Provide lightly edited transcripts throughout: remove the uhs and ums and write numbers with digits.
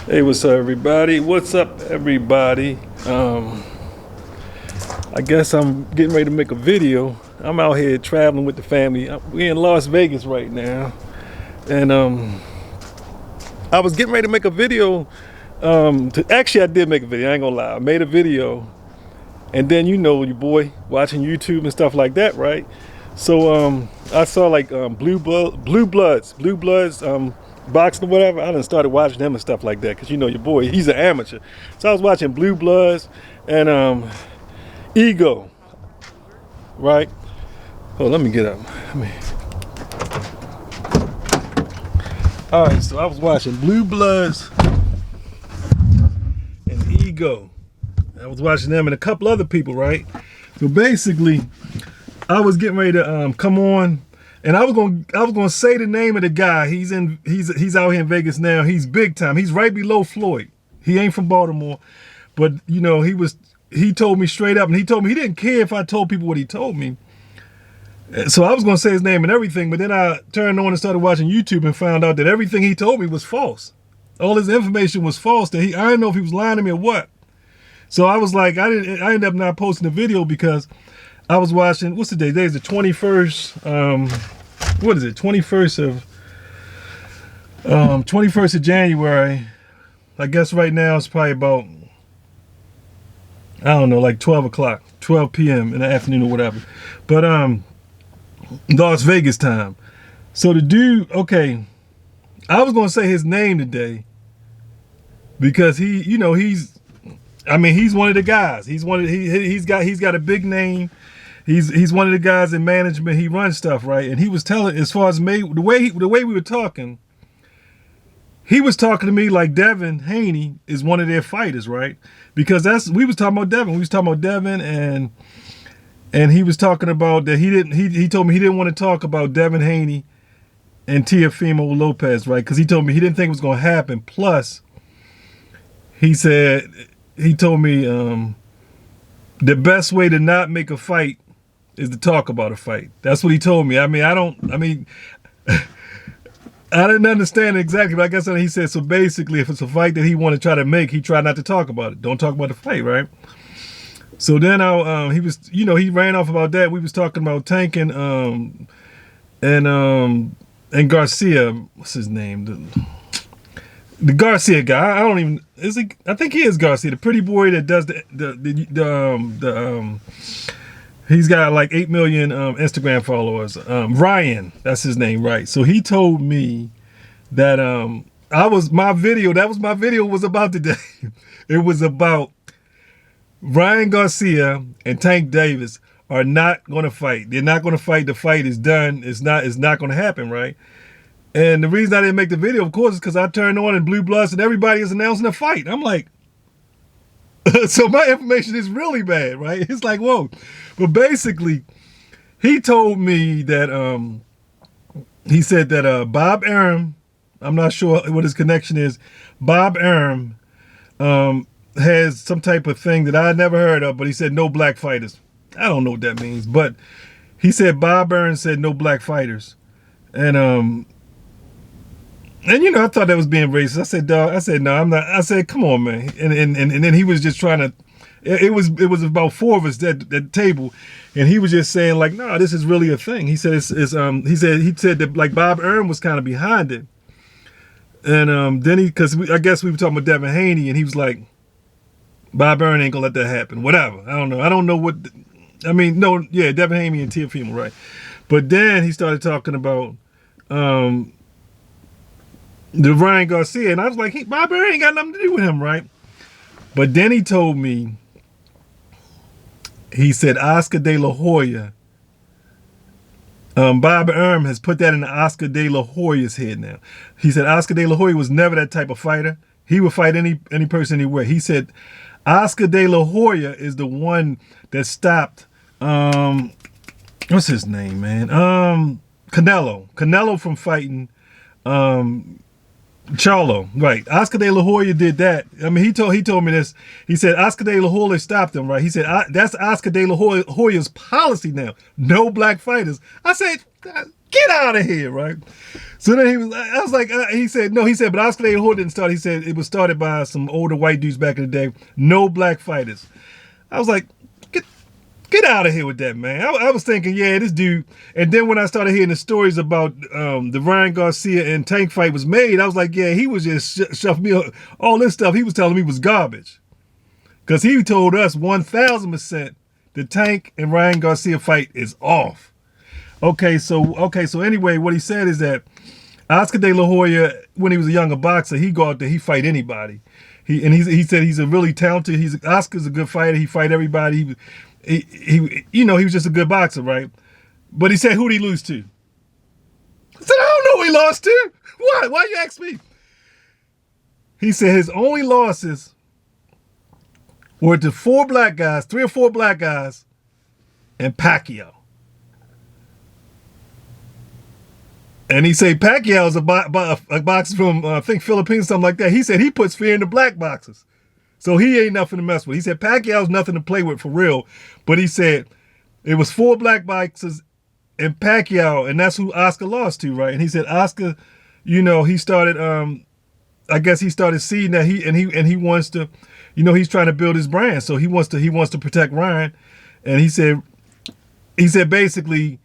Hey, what's up, everybody? What's up, everybody? I guess I'm getting ready to make a video. I'm out here traveling with the family. We're in Las Vegas right now, and I was getting ready to make a video. Actually, I did make a video. I ain't gonna lie. I made a video, and then your boy watching YouTube and stuff like that, right? So I saw like Blue Bloods, boxing or whatever. I done started watching them and stuff like that because your boy, he's an amateur. So I was watching Blue Bloods and Ego, right? Oh, let me get up. All right, so I was watching Blue Bloods and Ego. I was watching them and a couple other people, right? So basically, I was getting ready to come on, and I was gonna say the name of the guy. He's out here in Vegas now. He's big time. He's right below Floyd. He ain't from Baltimore, but he told me straight up, and he told me he didn't care if I told people what he told me. So I was gonna say his name and everything, but then I turned on and started watching YouTube and found out that everything he told me was false. All his information was false. I didn't know if he was lying to me or what. So I was like, I ended up not posting the video because I was watching, what's the day? Today's the 21st, what is it? 21st of January. I guess right now it's probably about, I don't know, like 12 p.m. in the afternoon or whatever. But Las Vegas time. So the dude, okay, I was gonna say his name today because he's one of the guys. He's got a big name. He's one of the guys in management. He runs stuff, right? And he was telling, as far as the way we were talking, he was talking to me like Devin Haney is one of their fighters, right? Because we was talking about Devin. We was talking about Devin, and he was talking about that he told me he didn't want to talk about Devin Haney and Teofimo Lopez, right? Because he told me he didn't think it was going to happen. Plus, he told me the best way to not make a fight is to talk about a fight. That's what he told me. I didn't understand exactly, but I guess he said, so basically, if it's a fight that he want to try to make, he try not to talk about it. Don't talk about the fight, right? So then he ran off about that. We was talking about Tank and Garcia. What's his name? The Garcia guy. I think he is Garcia, the pretty boy that does he's got like 8 million Instagram followers. Ryan, that's his name, right? So he told me that my video was about today. It was about Ryan Garcia and Tank Davis are not going to fight. They're not going to fight. The fight is done. It's not going to happen, right? And the reason I didn't make the video, of course, is because I turned on in Blue Bloods and everybody is announcing a fight. I'm like, so my information is really bad, right? It's like, whoa. But basically, he told me that, he said that Bob Arum, I'm not sure what his connection is, Bob Arum has some type of thing that I never heard of, but he said no black fighters. I don't know what that means, but he said Bob Arum said no black fighters. And I thought that was being racist. I said, dog, no, I'm not. I said, come on, man. And then he was just trying to, it was about four of us at the table. And he was just saying like, no, this is really a thing. He said, he said that like Bob Arum was kind of behind it. And then I guess we were talking about Devin Haney, and he was like, Bob Arum ain't gonna let that happen. Whatever. I don't know what, Devin Haney and Teofimo, right? But then he started talking about, the Ryan Garcia, and I was like, Bob Arum ain't got nothing to do with him, right? But then he told me, he said Oscar De La Hoya, Bob Arum has put that in Oscar De La Hoya's head now. He said Oscar De La Hoya was never that type of fighter. He would fight any person anywhere. He said Oscar De La Hoya is the one that stopped, what's his name, man? Canelo from fighting, Charlo, right? Oscar De La Hoya did that. He told me this. He said Oscar De La Hoya stopped him, right? He said that's Oscar De La Hoya's policy now. No black fighters. I said, get out of here, right? So then I was like, he said, no, he said, but Oscar De La Hoya didn't start. He said it was started by some older white dudes back in the day. No black fighters. I was like, get out of here with that, man. I was thinking, yeah, this dude. And then when I started hearing the stories about the Ryan Garcia and Tank fight was made, I was like, yeah, he was just shoving me all this stuff he was telling me was garbage. Because he told us 1,000% the Tank and Ryan Garcia fight is off. Okay, so anyway, what he said is that Oscar De La Hoya, when he was a younger boxer, he go out there, he fight anybody. He said he's a really talented. Oscar's a good fighter. He fight everybody. He was just a good boxer, right? But he said, who'd he lose to? I said, I don't know who he lost to. Why? Why you ask me? He said his only losses were to 3 or 4 black guys, and Pacquiao. And he said Pacquiao is a boxer from, I think, Philippines, something like that. He said he puts fear in the black boxers. So he ain't nothing to mess with. He said Pacquiao's nothing to play with for real. But he said it was 4 black boxers and Pacquiao, and that's who Oscar lost to, right? And he said Oscar, he started, I guess he started seeing that he wants to, he's trying to build his brand. So he wants to protect Ryan. And he said basically,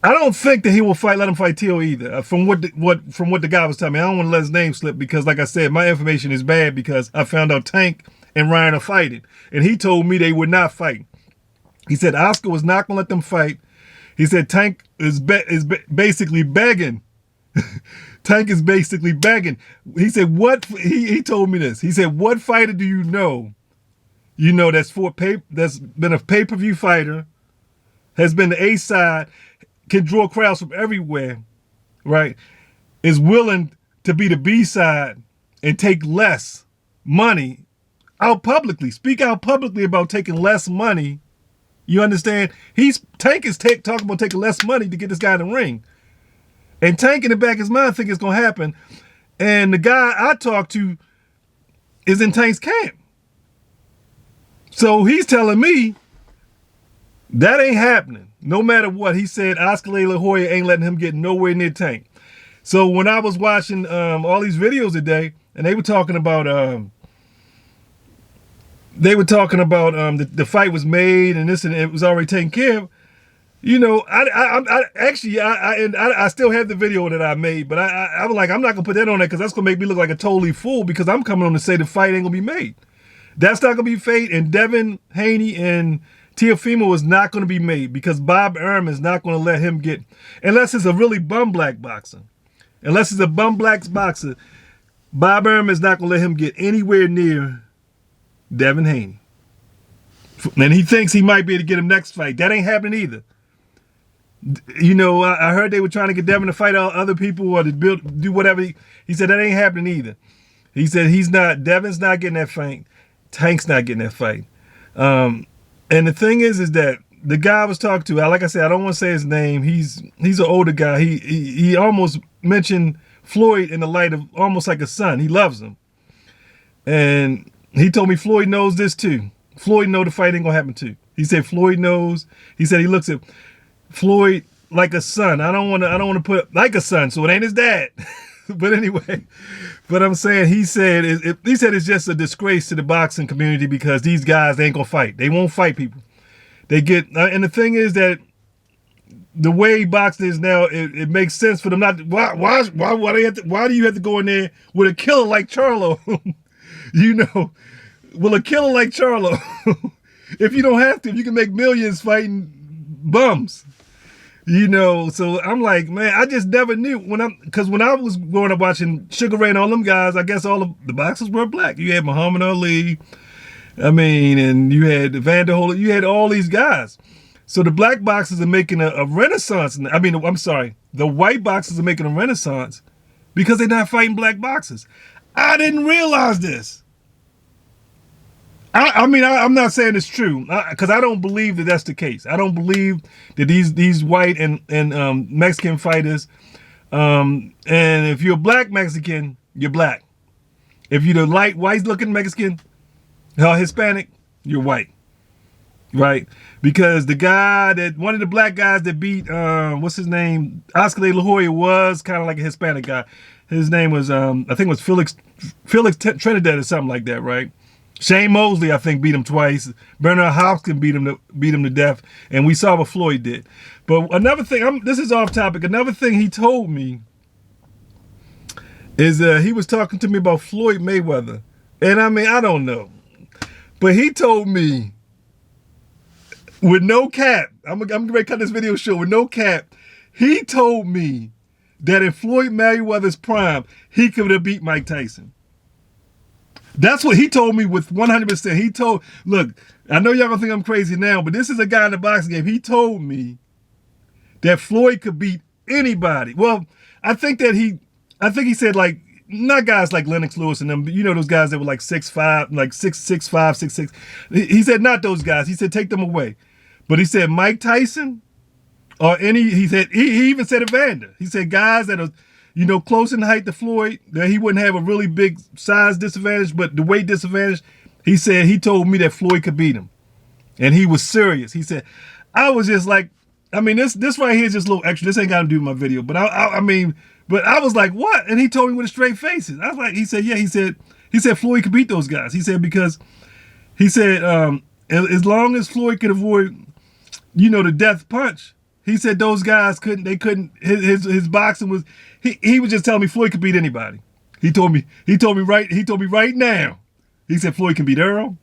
I don't think that he will let him fight Teo either. From what the guy was telling me, I don't want to let his name slip because, like I said, my information is bad because I found out Tank and Ryan are fighting, and he told me they would not fight. He said Oscar was not going to let them fight. He said Tank is basically begging. Tank is basically begging. He said what? He told me this. He said, "What fighter do you know? That's been a pay-per-view fighter, has been the A side." Can draw crowds from everywhere, right? Is willing to be the B side and take less money speak out publicly about taking less money. You understand? Tank is talking about taking less money to get this guy in the ring. And Tank in the back of his mind think it's going to happen. And the guy I talked to is in Tank's camp. So he's telling me that ain't happening. No matter what, he said Oscar De La Hoya ain't letting him get nowhere near Tank. So when I was watching all these videos today, and they were talking about the fight was made and this and it was already taken care of. I still have the video that I made, but I was like, I'm not gonna put that on there because that's gonna make me look like a totally fool because I'm coming on to say the fight ain't gonna be made. That's not gonna be fate, and Devin, Haney, and Teofimo is not going to be made because Bob Arum is not going to let him get, unless it's a really bum black boxer. Unless it's a bum black boxer, Bob Arum is not going to let him get anywhere near Devin Haney. And he thinks he might be able to get him next fight. That ain't happening either. I heard they were trying to get Devin to fight other people or to do whatever. He said that ain't happening either. He said Devin's not getting that fight. Tank's not getting that fight. And the thing is that the guy I was talking to, like I said, I don't want to say his name. He's an older guy. He almost mentioned Floyd in the light of almost like a son. He loves him. And he told me Floyd knows this too. Floyd know the fight ain't gonna happen too. He said Floyd knows. He said he looks at Floyd like a son. I don't want to put like a son, so it ain't his dad. But anyway, but I'm saying he said it's just a disgrace to the boxing community because these guys ain't gonna fight. They won't fight people. They get and the thing is that the way boxing is now, it makes sense for them not. Why do you have to go in there with a killer like Charlo? With a killer like Charlo, if you don't have to, you can make millions fighting bums. So I'm like, man, I just never knew because when I was growing up watching Sugar Ray and all them guys, I guess all of the boxers were black. You had Muhammad Ali, and you had Evander Holyfield, you had all these guys. So the black boxers are making a renaissance. The white boxers are making a renaissance because they're not fighting black boxers. I didn't realize this. I'm not saying it's true because I don't believe that that's the case. I don't believe that these white and Mexican fighters, and if you're a black Mexican, you're black. If you're the light white looking Mexican, Hispanic, you're white. right? Because one of the black guys that beat, what's his name? Oscar De La Hoya was kind of like a Hispanic guy. His name was, I think it was Felix Trinidad or something like that, right? Shane Mosley, I think, beat him twice. Bernard Hopkins beat him to death, and we saw what Floyd did. But another thing, this is off topic. Another thing he told me is he was talking to me about Floyd Mayweather, and I mean, I don't know, but he told me with no cap, I'm gonna cut this video short with no cap. He told me that in Floyd Mayweather's prime, he could have beat Mike Tyson. That's what he told me with 100%. Look, I know y'all gonna think I'm crazy now, but this is a guy in the boxing game. He told me that Floyd could beat anybody. Well, I think he said, like, not guys like Lennox Lewis and them, but you know those guys that were like 6'5", like 6'5", 6'6". He said not those guys. He said take them away. But he said Mike Tyson or he even said Evander. He said guys that are, you know, close in height to Floyd, that he wouldn't have a really big size disadvantage, but the weight disadvantage, he told me that Floyd could beat him. And he was serious. He said, I was just like, I mean, this right here is just a little extra. This ain't got to do with my video. But I mean, but I was like, what? And he told me with a straight face. I was like, he said, yeah, he said Floyd could beat those guys. He said, because he said, as long as Floyd could avoid, you know, the death punch, he said those guys couldn't, his boxing was, he was just telling me Floyd could beat anybody. He told me right now. He said Floyd can beat Earl.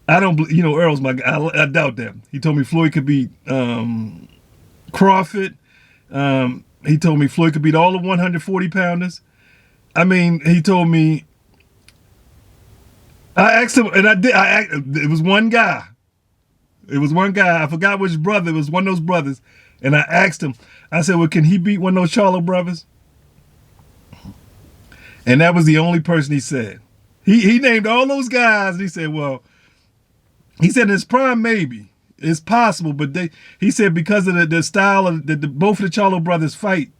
I don't, you know, Earl's my guy. I doubt that. He told me Floyd could beat Crawford. He told me Floyd could beat all the 140 pounders. I mean, he told me. I asked him, and it was one guy. It was one guy. I forgot which brother. It was one of those brothers. And I asked him. I said, well, can he beat one of those Charlo brothers? And that was the only person he said. He named all those guys, and he said, well, he said in his prime, maybe. It's possible, but he said because of the style of both of the Charlo brothers fight,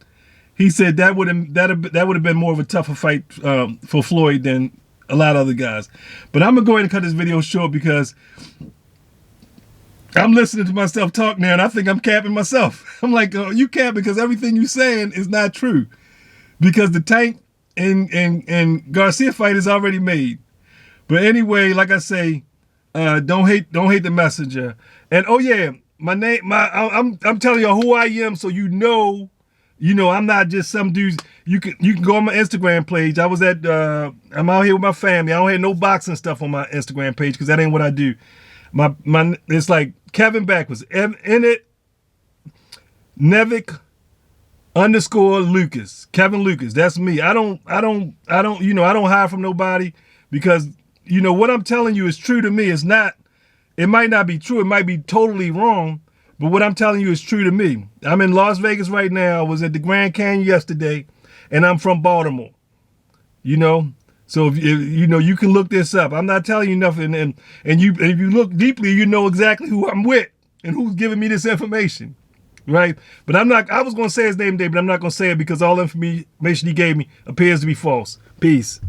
he said that would have been more of a tougher fight for Floyd than a lot of other guys. But I'm going to go ahead and cut this video short because I'm listening to myself talk now, and I think I'm capping myself. I'm like, oh, you cap because everything you're saying is not true. Because the Tank and Garcia fight is already made. But anyway, like I say, don't hate the messenger. And oh yeah, I'm telling y'all who I am, so you know, I'm not just some dude. You can go on my Instagram page. I'm out here with my family. I don't have no boxing stuff on my Instagram page because that ain't what I do. It's like Kevin backwards. In it, Nevic _Lucas. Kevin Lucas. That's me. I don't hide from nobody because, what I'm telling you is true to me. It might not be true. It might be totally wrong, but what I'm telling you is true to me. I'm in Las Vegas right now. I was at the Grand Canyon yesterday, and I'm from Baltimore. So if you can look this up. I'm not telling you nothing, and if you look deeply, you know exactly who I'm with and who's giving me this information, right? But I was going to say his name today, but I'm not going to say it because all the information he gave me appears to be false. Peace.